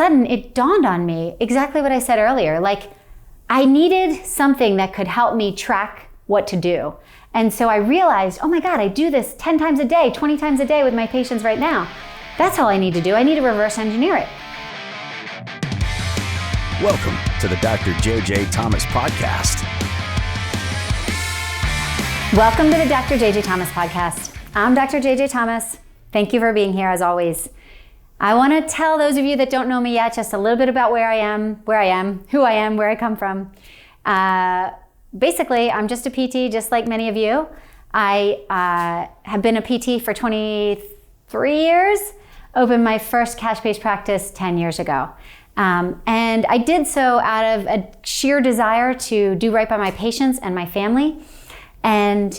sudden it dawned on me exactly what I said earlier. Like, I needed something that could help me track what to do. And so I realized, oh my God, I do this 10 times a day, 20 times a day with my patients right now. That's all I need to do. I need to reverse engineer it. Welcome to the Dr. J.J. Thomas Podcast. Welcome to the Dr. J.J. Thomas Podcast. I'm Dr. J.J. Thomas. Thank you for being here as always. I want to tell those of you that don't know me yet just a little bit about where I am, who I am, where I come from. Basically, I'm just a PT, just like many of you. I have been a PT for 23 years, opened my first cash-based practice 10 years ago. And I did so out of a sheer desire to do right by my patients and my family. And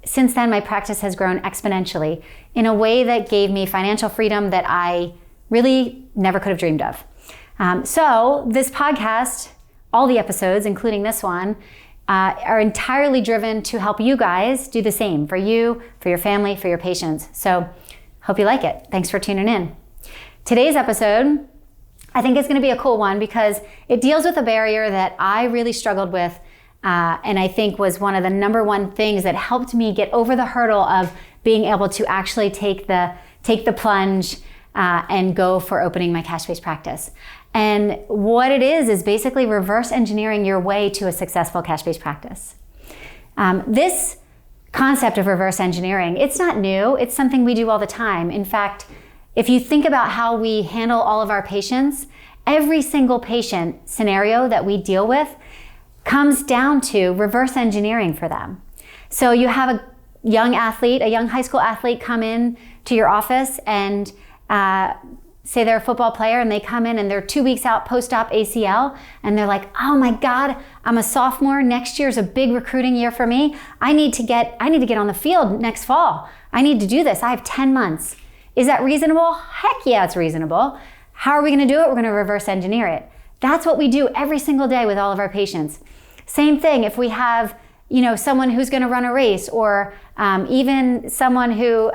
since then, my practice has grown exponentially in a way that gave me financial freedom that I really never could have dreamed of. So this podcast, all the episodes, including this one, are entirely driven to help you guys do the same for you, for your family, for your patients. So hope you like it. Thanks for tuning in. Today's episode, I think it's going to be a cool one because it deals with a barrier that I really struggled with and I think was one of the number one things that helped me get over the hurdle of being able to actually take the plunge and go for opening my cash-based practice. And what it is basically reverse engineering your way to a successful cash-based practice. This concept of reverse engineering, it's not new. It's something we do all the time. In fact, if you think about how we handle all of our patients, every single patient scenario that we deal with comes down to reverse engineering for them. So you have a young high school athlete come in to your office and say they're a football player and they come in and they're 2 weeks out post-op ACL and they're like, oh my God, I'm a sophomore. Next year's a big recruiting year for me. I need to get on the field next fall. I need to do this. I have 10 months. Is that reasonable? Heck yeah, it's reasonable. How are we going to do it? We're going to reverse engineer it. That's what we do every single day with all of our patients. Same thing if we have, someone who's going to run a race or even someone who,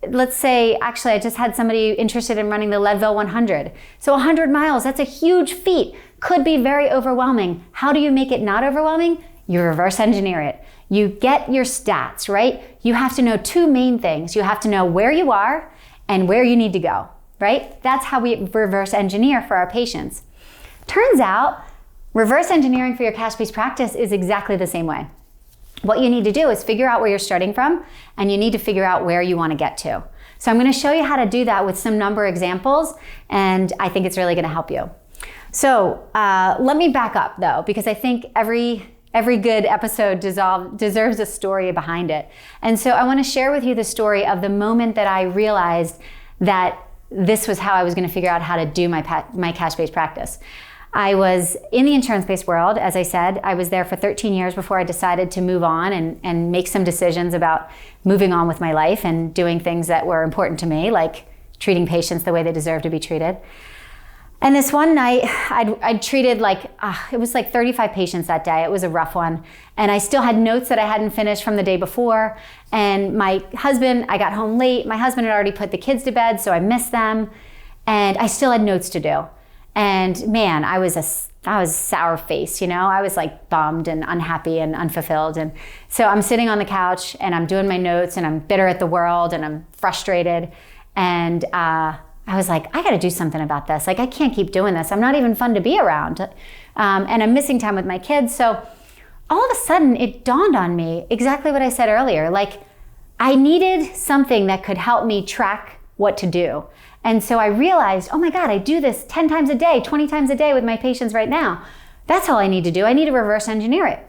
let's say, actually, I just had somebody interested in running the Leadville 100. So 100 miles, that's a huge feat. Could be very overwhelming. How do you make it not overwhelming? You reverse engineer it. You get your stats, right? You have to know two main things. You have to know where you are and where you need to go, right? That's how we reverse engineer for our patients. Turns out, reverse engineering for your cash-based practice is exactly the same way. What you need to do is figure out where you're starting from, and you need to figure out where you want to get to. So I'm going to show you how to do that with some number examples, and I think it's really going to help you. So let me back up though, because I think every good episode deserves a story behind it. And so I want to share with you the story of the moment that I realized that this was how I was going to figure out how to do my cash-based practice. I was in the insurance-based world. As I said, I was there for 13 years before I decided to move on and make some decisions about moving on with my life and doing things that were important to me, like treating patients the way they deserve to be treated. And this one night, I'd treated it was like 35 patients that day. It was a rough one. And I still had notes that I hadn't finished from the day before. And I got home late. My husband had already put the kids to bed, so I missed them. And I still had notes to do. And man, I was sour-faced, I was like bummed and unhappy and unfulfilled. And so I'm sitting on the couch and I'm doing my notes and I'm bitter at the world and I'm frustrated. And I was like, I got to do something about this. Like, I can't keep doing this. I'm not even fun to be around. And I'm missing time with my kids. So all of a sudden it dawned on me exactly what I said earlier. Like, I needed something that could help me track what to do. And so I realized, oh my God, I do this 10 times a day, 20 times a day with my patients right now. That's all I need to do. I need to reverse engineer it.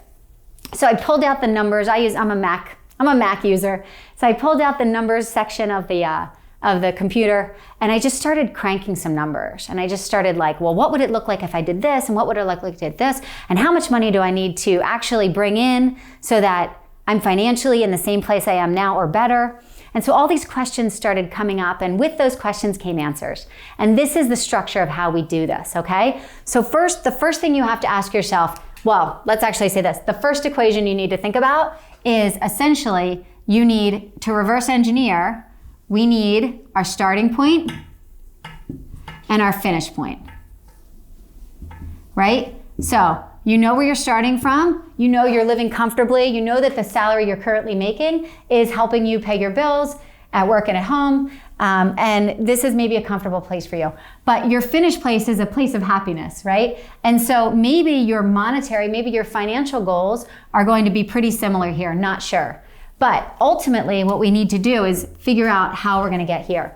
So I pulled out the numbers. I'm a Mac user. So I pulled out the numbers section of the computer and I just started cranking some numbers. And I just started like, well, what would it look like if I did this? And what would it look like if I did this? And how much money do I need to actually bring in so that I'm financially in the same place I am now or better? And so all these questions started coming up, and with those questions came answers. And this is the structure of how we do this, okay? So the first thing you have to ask yourself, well, let's actually say this. The first equation you need to think about is essentially you need to reverse engineer. We need our starting point and our finish point, right? So you know where you're starting from, you know you're living comfortably, you know that the salary you're currently making is helping you pay your bills at work and at home, and this is maybe a comfortable place for you. But your finished place is a place of happiness, right? And so maybe your monetary, maybe your financial goals are going to be pretty similar here, not sure. But ultimately what we need to do is figure out how we're gonna get here.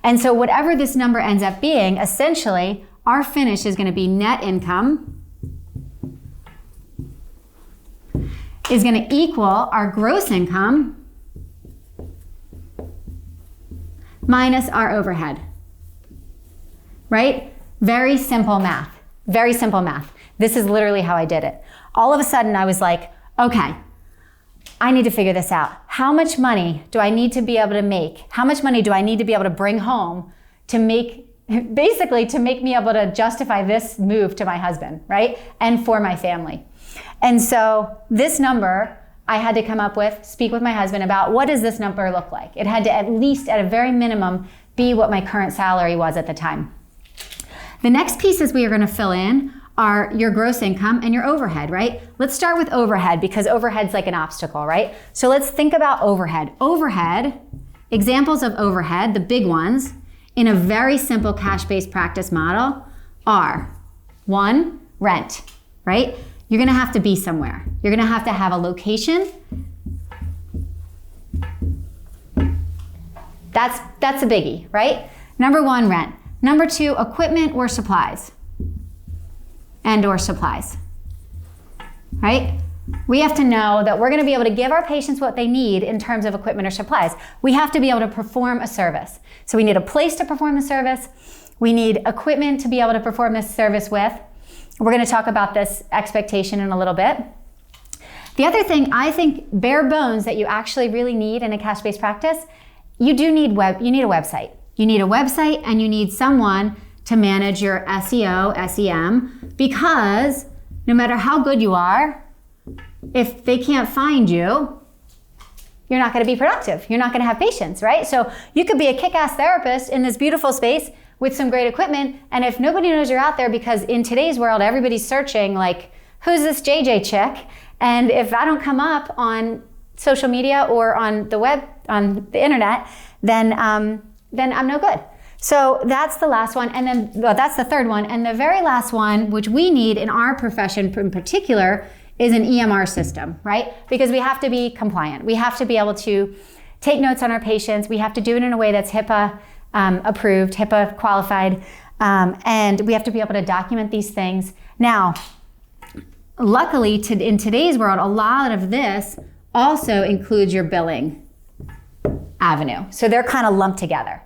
And so whatever this number ends up being, essentially, our finish is gonna be net income is gonna equal our gross income minus our overhead, right? Very simple math, very simple math. This is literally how I did it. All of a sudden I was like, okay, I need to figure this out. How much money do I need to be able to make? How much money do I need to be able to bring home to make, basically to make me able to justify this move to my husband, right? And for my family. And so this number I had to come up with, speak with my husband about what does this number look like? It had to at least at a very minimum be what my current salary was at the time. The next pieces we are gonna fill in are your gross income and your overhead, right? Let's start with overhead because overhead's like an obstacle, right? So let's think about overhead. Overhead, examples of overhead, the big ones, in a very simple cash-based practice model are, one, rent, right? You're gonna have to be somewhere. You're gonna have to have a location. That's a biggie, right? Number one, rent. Number two, equipment or supplies. Or supplies, right? We have to know that we're gonna be able to give our patients what they need in terms of equipment or supplies. We have to be able to perform a service. So we need a place to perform the service. We need equipment to be able to perform this service with. We're gonna talk about this expectation in a little bit. The other thing, I think bare bones that you actually really need in a cash-based practice, you need a website. You need a website and you need someone to manage your SEO, SEM, because no matter how good you are, if they can't find you, you're not gonna be productive. You're not gonna have patients, right? So you could be a kick-ass therapist in this beautiful space with some great equipment, and if nobody knows you're out there, because in today's world, everybody's searching like, who's this JJ chick? And if I don't come up on social media or on the web, on the internet, then I'm no good. So that's the last one, and then, well, that's the third one, and the very last one, which we need in our profession in particular, is an EMR system, right? Because we have to be compliant. We have to be able to take notes on our patients. We have to do it in a way that's HIPAA approved, HIPAA qualified, and we have to be able to document these things. Now, luckily, in today's world, a lot of this also includes your billing avenue. So they're kind of lumped together.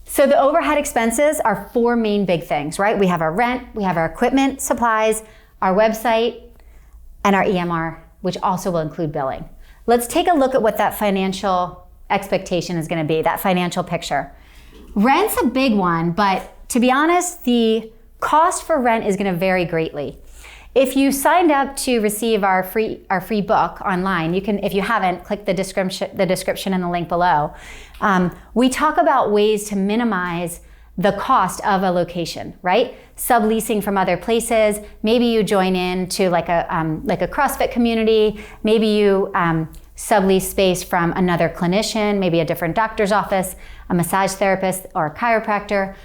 So the overhead expenses are four main big things, right? We have our rent, we have our equipment, supplies, our website, and our EMR, which also will include billing. Let's take a look at what that financial expectation is gonna be, that financial picture. Rent's a big one, but to be honest, the cost for rent is gonna vary greatly. If you signed up to receive our free book online, you can, if you haven't, click the description and the link below. We talk about ways to minimize the cost of a location, right? Subleasing from other places. Maybe you join in to like a CrossFit community. Maybe you sublease space from another clinician, maybe a different doctor's office, a massage therapist, or a chiropractor.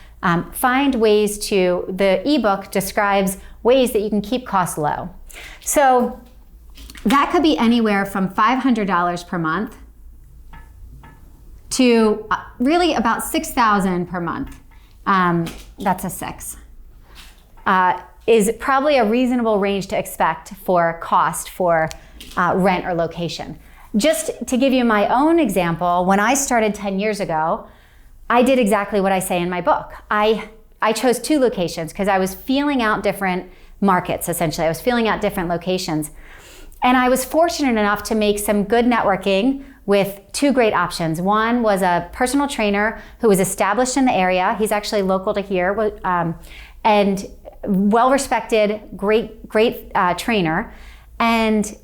Find ways to, the ebook describes ways that you can keep costs low. So that could be anywhere from $500 per month to really about $6,000 per month. That's a six. Is probably a reasonable range to expect for cost for rent or location. Just to give you my own example, when I started 10 years ago, I did exactly what I say in my book. I chose two locations because I was feeling out different markets, essentially. I was feeling out different locations. And I was fortunate enough to make some good networking with two great options. One was a personal trainer who was established in the area. He's actually local to here, and well-respected, great trainer. And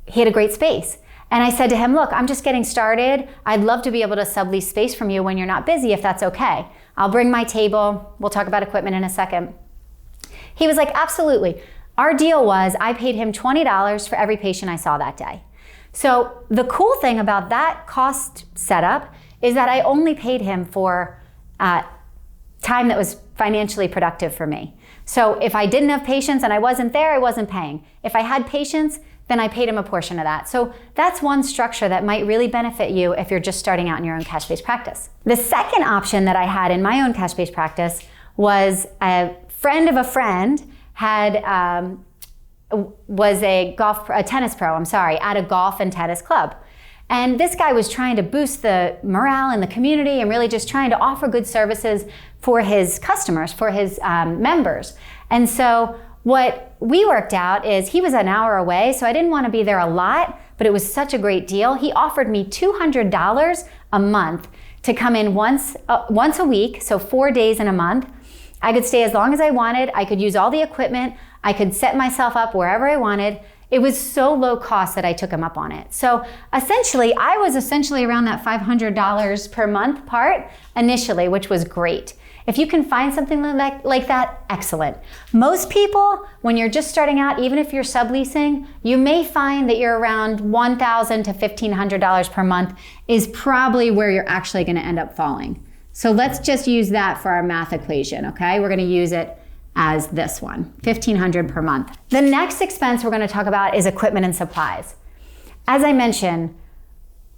he had a great space. And I said to him, look, I'm just getting started. I'd love to be able to sublease space from you when you're not busy, if that's okay. I'll bring my table. We'll talk about equipment in a second. He was like, absolutely. Our deal was I paid him $20 for every patient I saw that day. So the cool thing about that cost setup is that I only paid him for time that was financially productive for me. So if I didn't have patients and I wasn't there, I wasn't paying. If I had patients, then I paid him a portion of that. So that's one structure that might really benefit you if you're just starting out in your own cash-based practice. The second option that I had in my own cash-based practice was a friend of a friend was a tennis pro, at a golf and tennis club. And this guy was trying to boost the morale in the community and really just trying to offer good services for his customers, for his members. And so what we worked out is he was an hour away, so I didn't want to be there a lot, but it was such a great deal. He offered me $200 a month to come in once a week, so 4 days in a month. I could stay as long as I wanted. I could use all the equipment. I could set myself up wherever I wanted. It was so low cost that I took him up on it. So essentially, I was around that $500 per month part initially, which was great. If you can find something like that, excellent. Most people, when you're just starting out, even if you're subleasing, you may find that you're around $1,000 to $1,500 per month is probably where you're actually gonna end up falling. So let's just use that for our math equation, okay? We're gonna use it as this one, $1,500 per month. The next expense we're gonna talk about is equipment and supplies. As I mentioned,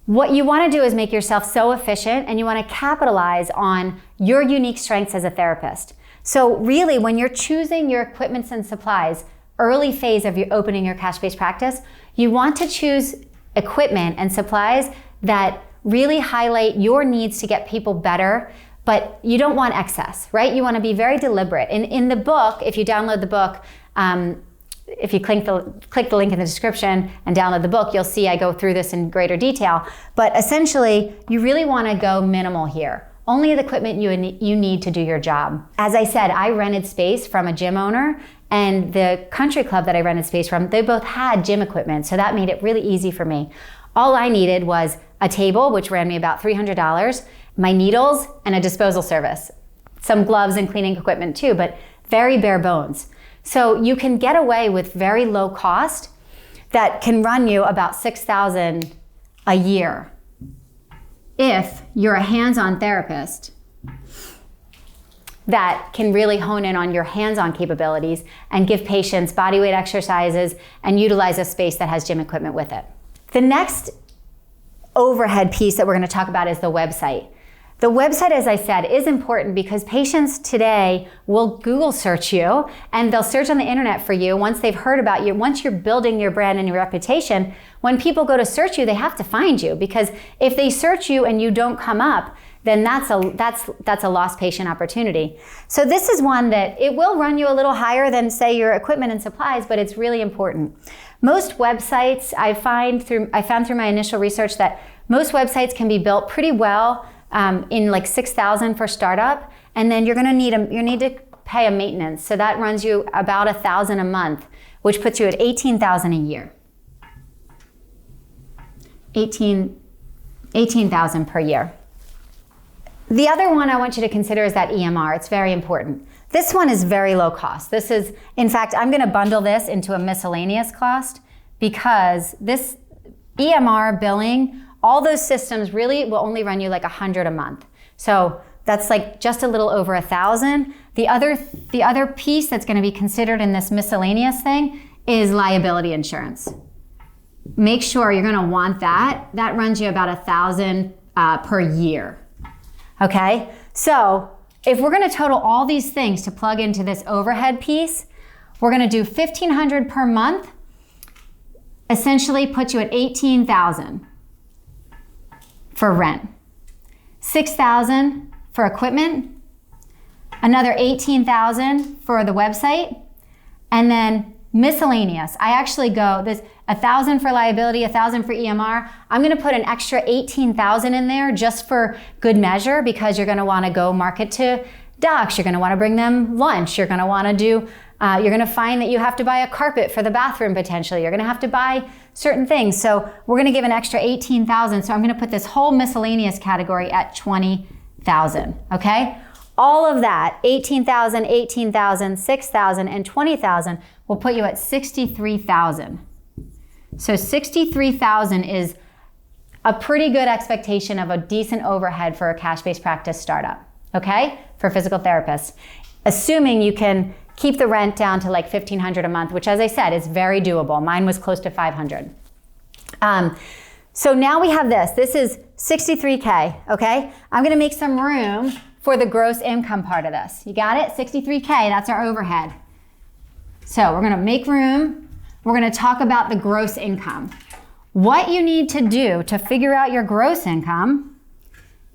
what you wanna do is make yourself so efficient and you wanna capitalize on your unique strengths as a therapist. So really, when you're choosing your equipments and supplies, early phase of your opening your cash-based practice, you want to choose equipment and supplies that really highlight your needs to get people better, but you don't want excess, right? You want to be very deliberate. In the book, if you download the book, if you click the link in the description and download the book, you'll see I go through this in greater detail. But essentially, you really want to go minimal here. Only the equipment you need to do your job. As I said, I rented space from a gym owner, and the country club that I rented space from, they both had gym equipment, so that made it really easy for me. All I needed was a table, which ran me about $300, my needles, and a disposal service. Some gloves and cleaning equipment too, but very bare bones. So you can get away with very low cost that can run you about $6,000 a year if you're a hands-on therapist that can really hone in on your hands-on capabilities and give patients body weight exercises and utilize a space that has gym equipment with it. The next overhead piece that we're going to talk about is the website. The website, as I said, is important because patients today will Google search you and they'll search on the internet for you once they've heard about you. Once you're building your brand and your reputation, when people go to search you, they have to find you, because if they search you and you don't come up, then that's a lost patient opportunity. So this is one that it will run you a little higher than, say, your equipment and supplies, but it's really important. Most websites, I found through my initial research that most websites can be built pretty well in like $6,000 for startup, and then you need to pay a maintenance. So that runs you about $1,000 a month, which puts you at $18,000 a year. $18,000 per year. The other one I want you to consider is that EMR. It's very important. This one is very low cost. This is, in fact, I'm going to bundle this into a miscellaneous cost, because this EMR billing, all those systems really will only run you like $100 a month. So that's like just a little over $1,000. The other piece that's going to be considered in this miscellaneous thing is liability insurance. Make sure you're going to want that. That runs you about $1,000 per year. Okay, so if we're going to total all these things to plug into this overhead piece, we're going to do $1,500 per month, essentially puts you at $18,000 for rent, $6,000 for equipment, another $18,000 for the website, and then miscellaneous. I actually go this $1,000 for liability, $1,000 for EMR. I'm going to put an extra $18,000 in there just for good measure, because you're going to want to go market to docs. You're going to want to bring them lunch. You're going to want to do. You're going to find that you have to buy a carpet for the bathroom potentially. You're going to have to buy certain things. So we're going to give an extra $18,000. So I'm going to put this whole miscellaneous category at $20,000. Okay. All of that, 18,000, 18,000, 6,000, and 20,000 will put you at 63,000. So 63,000 is a pretty good expectation of a decent overhead for a cash-based practice startup, okay? For physical therapists. Assuming you can keep the rent down to like $1,500 a month, which as I said, is very doable. Mine was close to $500. So now we have this. This is 63K, okay? I'm gonna make some room for the gross income part of this. You got it? 63K, that's our overhead. So we're gonna make room. We're gonna talk about the gross income. What you need to do to figure out your gross income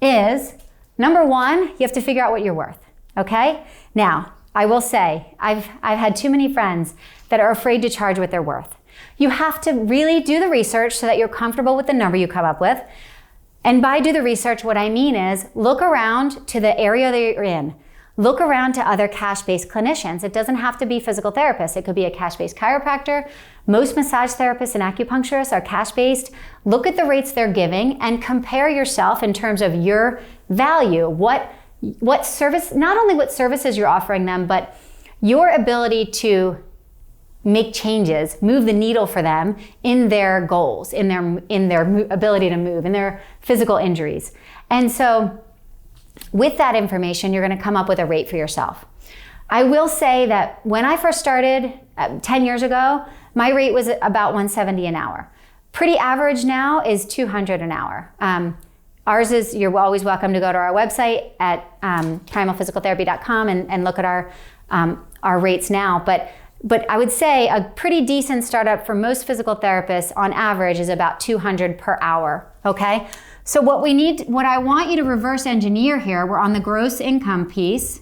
is, number one, you have to figure out what you're worth, okay? Now, I will say, I've had too many friends that are afraid to charge what they're worth. You have to really do the research so that you're comfortable with the number you come up with. And by do the research, what I mean is look around to the area that you're in. Look around to other cash-based clinicians. It doesn't have to be physical therapists. It could be a cash-based chiropractor. Most massage therapists and acupuncturists are cash-based. Look at the rates they're giving and compare yourself in terms of your value. What service, not only what services you're offering them, but your ability to make changes, move the needle for them in their goals, in their ability to move, in their physical injuries. And so with that information, you're gonna come up with a rate for yourself. I will say that when I first started 10 years ago, my rate was about $170 an hour. Pretty average now is $200 an hour. Ours is, you're always welcome to go to our website at primalphysicaltherapy.com and look at our rates now. But I would say a pretty decent startup for most physical therapists on average is about $200 per hour, okay? So what I want you to reverse engineer here, we're on the gross income piece,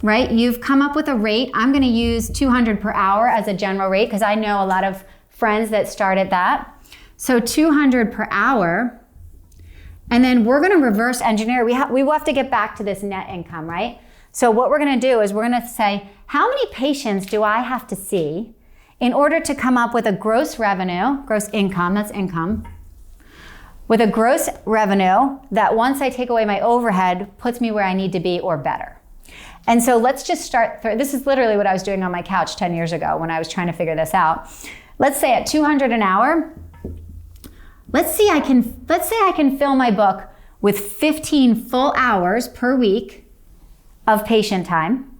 right? You've come up with a rate. I'm gonna use $200 per hour as a general rate because I know a lot of friends that start at that. So $200 per hour. And then we're gonna reverse engineer. We will have to get back to this net income, right? So what we're gonna do is we're gonna say, how many patients do I have to see in order to come up with a gross revenue, gross income, that's income, with a gross revenue that once I take away my overhead puts me where I need to be or better. And so let's just start, this is literally what I was doing on my couch 10 years ago when I was trying to figure this out. Let's say at $200 an hour, let's say I can fill my book with 15 full hours per week of patient time,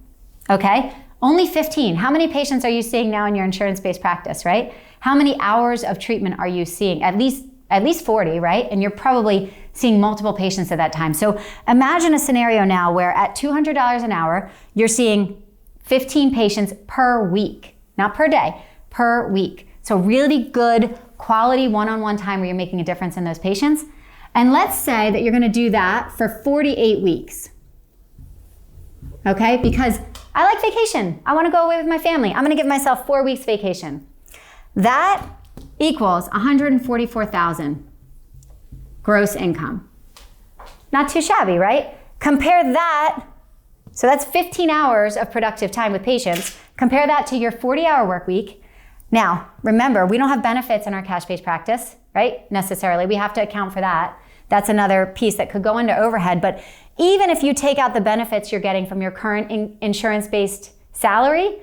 okay? Only 15. How many patients are you seeing now in your insurance-based practice, right? How many hours of treatment are you seeing? At least 40, right? And you're probably seeing multiple patients at that time. So imagine a scenario now where at $200 an hour, you're seeing 15 patients per week, not per day, per week. So really good quality one-on-one time where you're making a difference in those patients. And let's say that you're gonna do that for 48 weeks. Okay, because I like vacation. I wanna go away with my family. I'm gonna give myself 4 weeks vacation. That equals $144,000 gross income. Not too shabby, right? Compare that, so that's 15 hours of productive time with patients. Compare that to your 40-hour work week. Now, remember, we don't have benefits in our cash-based practice, right? Necessarily, we have to account for that. That's another piece that could go into overhead, but even if you take out the benefits you're getting from your current insurance-based salary,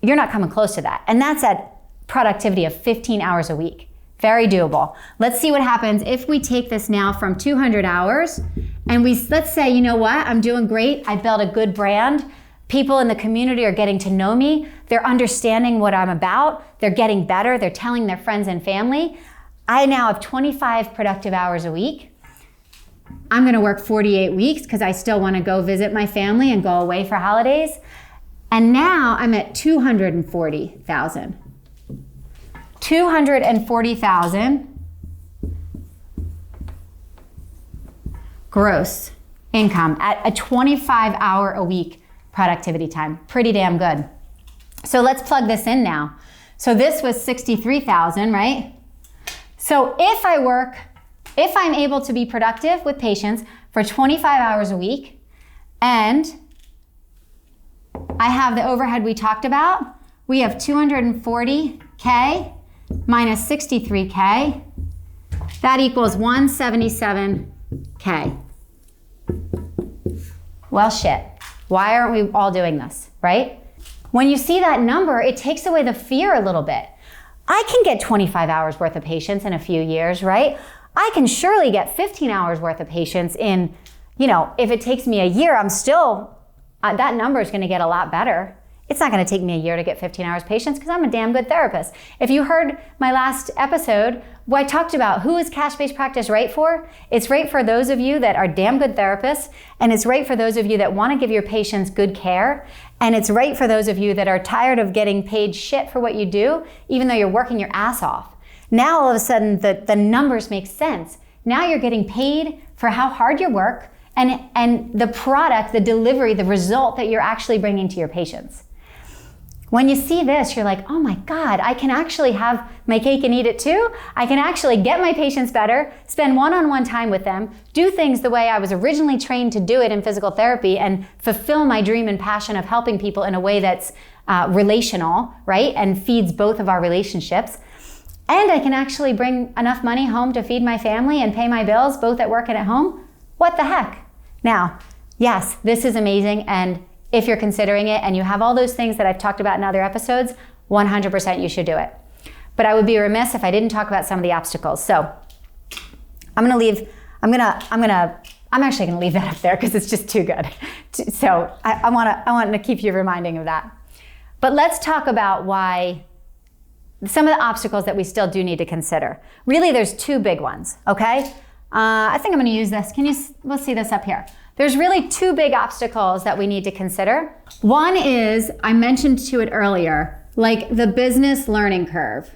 you're not coming close to that. And that's at productivity of 15 hours a week. Very doable. Let's see what happens if we take this now from 200 hours and let's say, you know what, I'm doing great. I built a good brand. People in the community are getting to know me. They're understanding what I'm about. They're getting better. They're telling their friends and family. I now have 25 productive hours a week. I'm gonna work 48 weeks because I still wanna go visit my family and go away for holidays. And now I'm at 240,000. 240,000 gross income at a 25-hour a week productivity time. Pretty damn good. So let's plug this in now. So this was 63,000, right? So if I'm able to be productive with patients for 25 hours a week and I have the overhead we talked about, we have 240K minus 63K, that equals 177K. Well, shit. Why aren't we all doing this, right? When you see that number, it takes away the fear a little bit. I can get 25 hours worth of patients in a few years, right? I can surely get 15 hours worth of patients in, if it takes me a year, I'm still, that number is gonna get a lot better. It's not gonna take me a year to get 15 hours patients because I'm a damn good therapist. If you heard my last episode, where I talked about who is cash-based practice right for, it's right for those of you that are damn good therapists, and it's right for those of you that wanna give your patients good care, and it's right for those of you that are tired of getting paid shit for what you do, even though you're working your ass off. Now all of a sudden the numbers make sense. Now you're getting paid for how hard you work and the product, the delivery, the result that you're actually bringing to your patients. When you see this, you're like, oh my God, I can actually have my cake and eat it too. I can actually get my patients better, spend one-on-one time with them, do things the way I was originally trained to do it in physical therapy, and fulfill my dream and passion of helping people in a way that's relational, right? And feeds both of our relationships. And I can actually bring enough money home to feed my family and pay my bills, both at work and at home. What the heck? Now, yes, this is amazing, and if you're considering it and you have all those things that I've talked about in other episodes, 100% you should do it. But I would be remiss if I didn't talk about some of the obstacles. So I'm actually gonna leave that up there because it's just too good. So I want to keep you reminding of that. But let's talk about why some of the obstacles that we still do need to consider. Really, there's two big ones, okay? I think I'm gonna use this. We'll see this up here. There's really two big obstacles that we need to consider. One is, I mentioned to it earlier, like the business learning curve,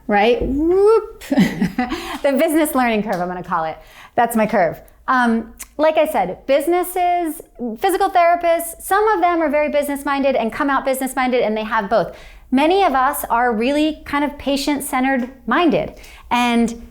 right? Whoop. The business learning curve, I'm gonna call it. That's my curve. Like I said, businesses, physical therapists, some of them are very business-minded and come out business-minded, and they have both. Many of us are really kind of patient-centered minded, and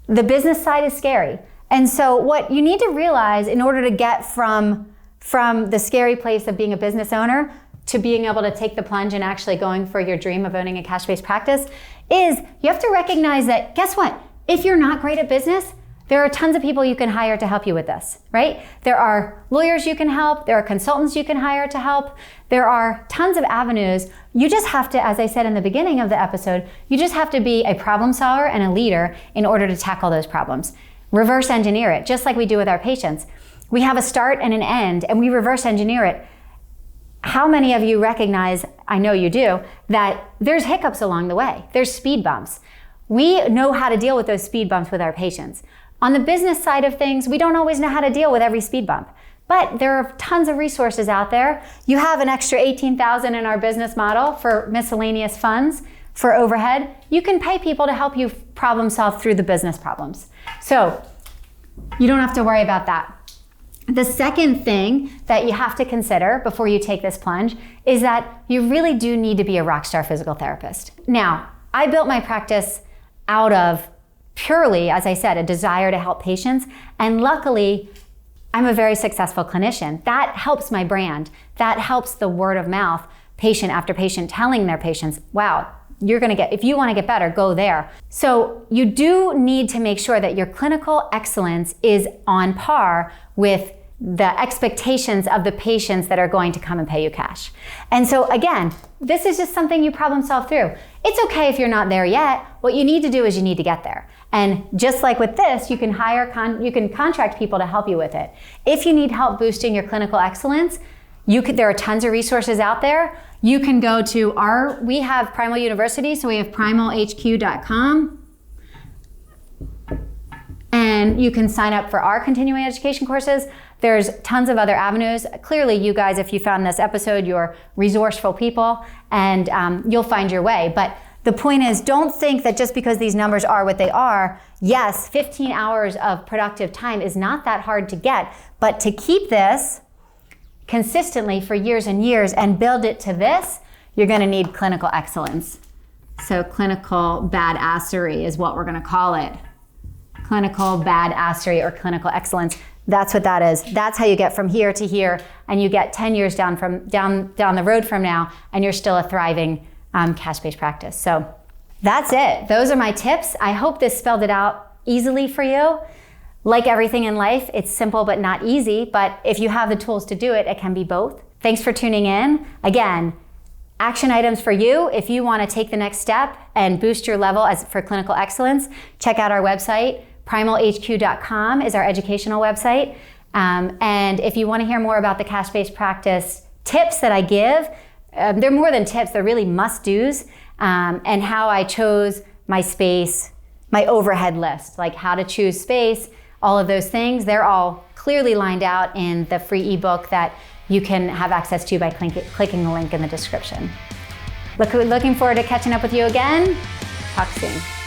the business side is scary. And so what you need to realize in order to get from the scary place of being a business owner to being able to take the plunge and actually going for your dream of owning a cash-based practice is you have to recognize that, guess what? If you're not great at business, there are tons of people you can hire to help you with this, right? There are lawyers you can help. There are consultants you can hire to help. There are tons of avenues. You just have to, as I said in the beginning of the episode, you just have to be a problem solver and a leader in order to tackle those problems. Reverse engineer it, just like we do with our patients. We have a start and an end, and we reverse engineer it. How many of you recognize, I know you do, that there's hiccups along the way. There's speed bumps. We know how to deal with those speed bumps with our patients. On the business side of things, we don't always know how to deal with every speed bump, but there are tons of resources out there. You have an extra $18,000 in our business model for miscellaneous funds for overhead. You can pay people to help you problem solve through the business problems. So you don't have to worry about that. The second thing that you have to consider before you take this plunge is that you really do need to be a rock star physical therapist. Now, I built my practice out of purely, as I said, a desire to help patients, and luckily, I'm a very successful clinician. That helps my brand. That helps the word of mouth, patient after patient telling their patients, wow, if you want to get better, go there. So you do need to make sure that your clinical excellence is on par with the expectations of the patients that are going to come and pay you cash. And so again, this is just something you problem solve through. It's okay if you're not there yet. What you need to do is you need to get there. And just like with this, you can contract people to help you with it. If you need help boosting your clinical excellence, there are tons of resources out there. You can go to we have Primal University, so we have primalhq.com. And you can sign up for our continuing education courses. There's tons of other avenues. Clearly, you guys, if you found this episode, you're resourceful people, and you'll find your way. But the point is, don't think that just because these numbers are what they are, yes, 15 hours of productive time is not that hard to get, but to keep this consistently for years and years and build it to this, you're gonna need clinical excellence. So clinical badassery is what we're gonna call it. Clinical badassery or clinical excellence. That's what that is. That's how you get from here to here, and you get 10 years down the road from now, and you're still a thriving cash-based practice. So that's it. Those are my tips. I hope this spelled it out easily for you. Like everything in life, it's simple but not easy, but if you have the tools to do it, it can be both. Thanks for tuning in. Again, action items for you. If you want to take the next step and boost your level for clinical excellence, check out our website. Primalhq.com is our educational website. And if you want to hear more about the cash-based practice tips that I give, they're more than tips, they're really must-dos, and how I chose my space, my overhead list, like how to choose space, all of those things, they're all clearly lined out in the free ebook that you can have access to by clicking the link in the description. Looking forward to catching up with you again. Talk soon.